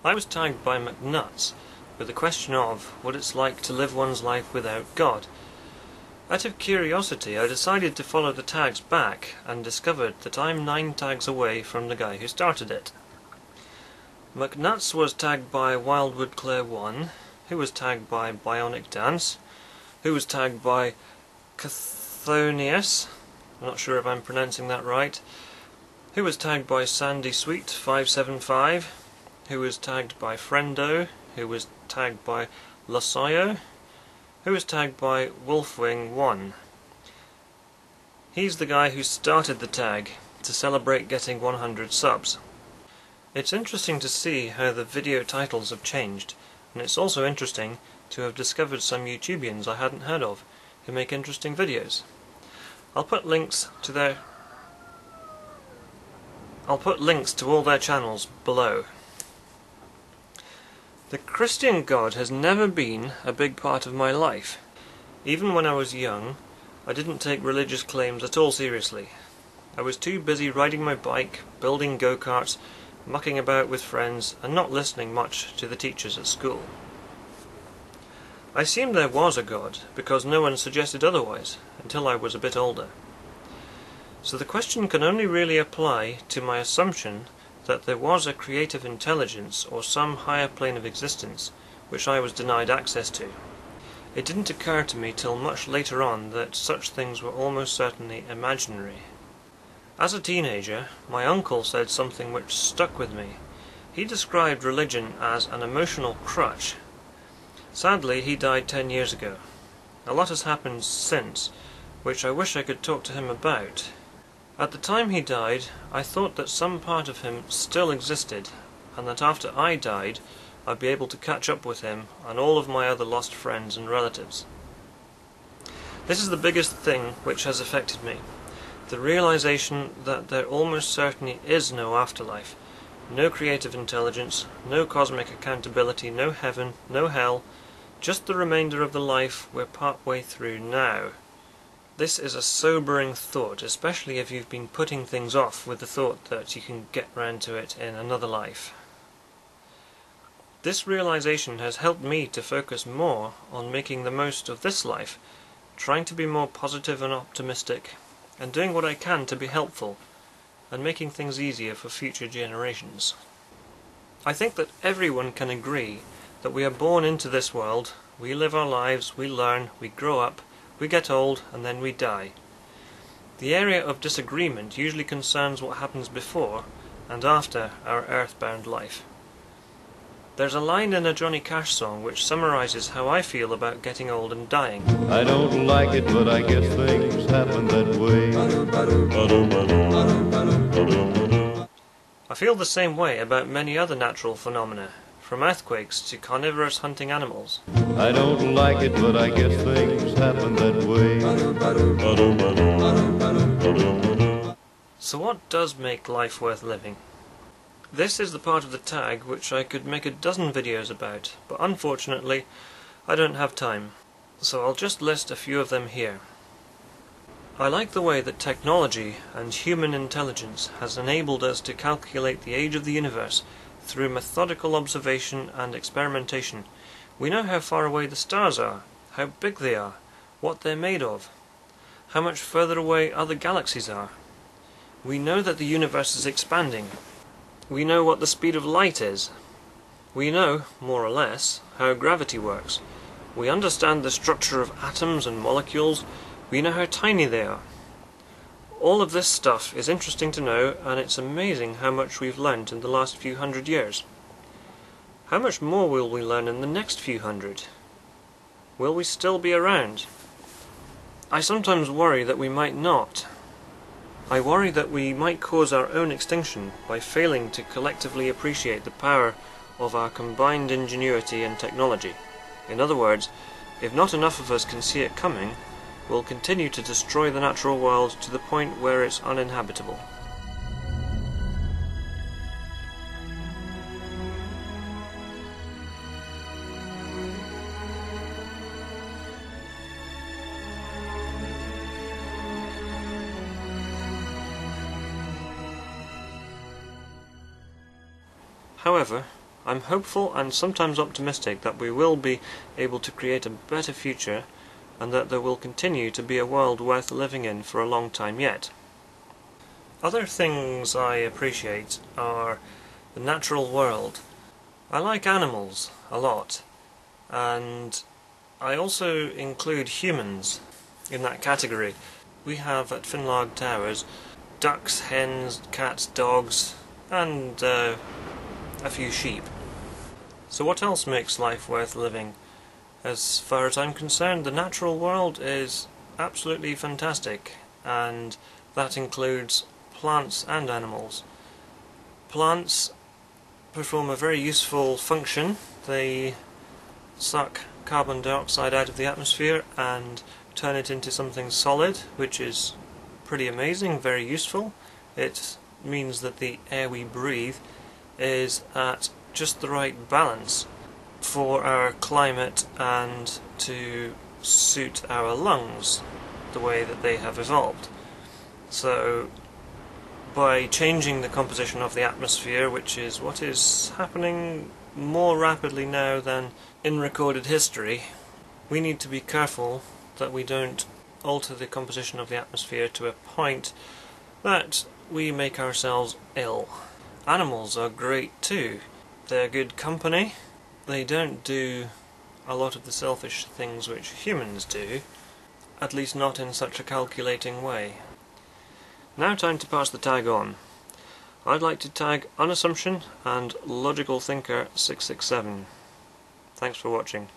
I was tagged by MacNutz with the question of what it's like to live one's life without God. Out of curiosity, I decided to follow the tags back and discovered that I'm 9 tags away from the guy who started it. MacNutz was tagged by WildwoodClaire1, who was tagged by Bionic Dance, who was tagged by Cathonius, I'm not sure if I'm pronouncing that right, who was tagged by SandySweet575, who was tagged by Friendo, who was tagged by Losayo, who was tagged by Wolfwing1. He's the guy who started the tag to celebrate getting 100 subs. It's interesting to see how the video titles have changed, and it's also interesting to have discovered some Youtubians I hadn't heard of, who make interesting videos. I'll put links to all their channels below. The Christian God has never been a big part of my life. Even when I was young, I didn't take religious claims at all seriously. I was too busy riding my bike, building go-karts, mucking about with friends, and not listening much to the teachers at school. I assumed there was a God, because no one suggested otherwise, until I was a bit older. So the question can only really apply to my assumption that there was a creative intelligence or some higher plane of existence which I was denied access to. It didn't occur to me till much later on that such things were almost certainly imaginary. As a teenager, my uncle said something which stuck with me. He described religion as an emotional crutch. Sadly, he died 10 years ago. A lot has happened since, which I wish I could talk to him about. At the time he died, I thought that some part of him still existed, and that after I died, I'd be able to catch up with him and all of my other lost friends and relatives. This is the biggest thing which has affected me. The realization that there almost certainly is no afterlife, no creative intelligence, no cosmic accountability, no heaven, no hell, just the remainder of the life we're partway through now. This is a sobering thought, especially if you've been putting things off with the thought that you can get round to it in another life. This realization has helped me to focus more on making the most of this life, trying to be more positive and optimistic, and doing what I can to be helpful, and making things easier for future generations. I think that everyone can agree that we are born into this world, we live our lives, we learn, we grow up, we get old, and then we die. The area of disagreement usually concerns what happens before and after our earthbound life. There's a line in a Johnny Cash song which summarizes how I feel about getting old and dying. I don't like it, but I guess things happen that way. I feel the same way about many other natural phenomena, from earthquakes to carnivorous hunting animals. I don't like it, but I guess things happen that way. So what does make life worth living? This is the part of the tag which I could make a dozen videos about, but unfortunately I don't have time, so I'll just list a few of them here. I like the way that technology and human intelligence has enabled us to calculate the age of the universe through methodical observation and experimentation. We know how far away the stars are, how big they are, what they're made of, how much further away other galaxies are. We know that the universe is expanding. We know what the speed of light is. We know, more or less, how gravity works. We understand the structure of atoms and molecules. We know how tiny they are. All of this stuff is interesting to know, and it's amazing how much we've learned in the last few hundred years. How much more will we learn in the next few hundred? Will we still be around? I sometimes worry that we might not. I worry that we might cause our own extinction by failing to collectively appreciate the power of our combined ingenuity and technology. In other words, if not enough of us can see it coming, we'll continue to destroy the natural world to the point where it's uninhabitable. However, I'm hopeful and sometimes optimistic that we will be able to create a better future, and that there will continue to be a world worth living in for a long time yet. Other things I appreciate are the natural world. I like animals a lot, and I also include humans in that category. We have at Finlog Towers ducks, hens, cats, dogs, and a few sheep. So what else makes life worth living? As far as I'm concerned, the natural world is absolutely fantastic, and that includes plants and animals. Plants perform a very useful function. They suck carbon dioxide out of the atmosphere and turn it into something solid, which is pretty amazing, very useful. It means that the air we breathe is at just the right balance for our climate and to suit our lungs the way that they have evolved. So by changing the composition of the atmosphere, which is what is happening more rapidly now than in recorded history, we need to be careful that we don't alter the composition of the atmosphere to a point that we make ourselves ill. Animals are great too. They're good company. They don't do a lot of the selfish things which humans do, at least not in such a calculating way. Now time to pass the tag on. I'd like to tag Unassumption and Logical Thinker 667. Thanks for watching.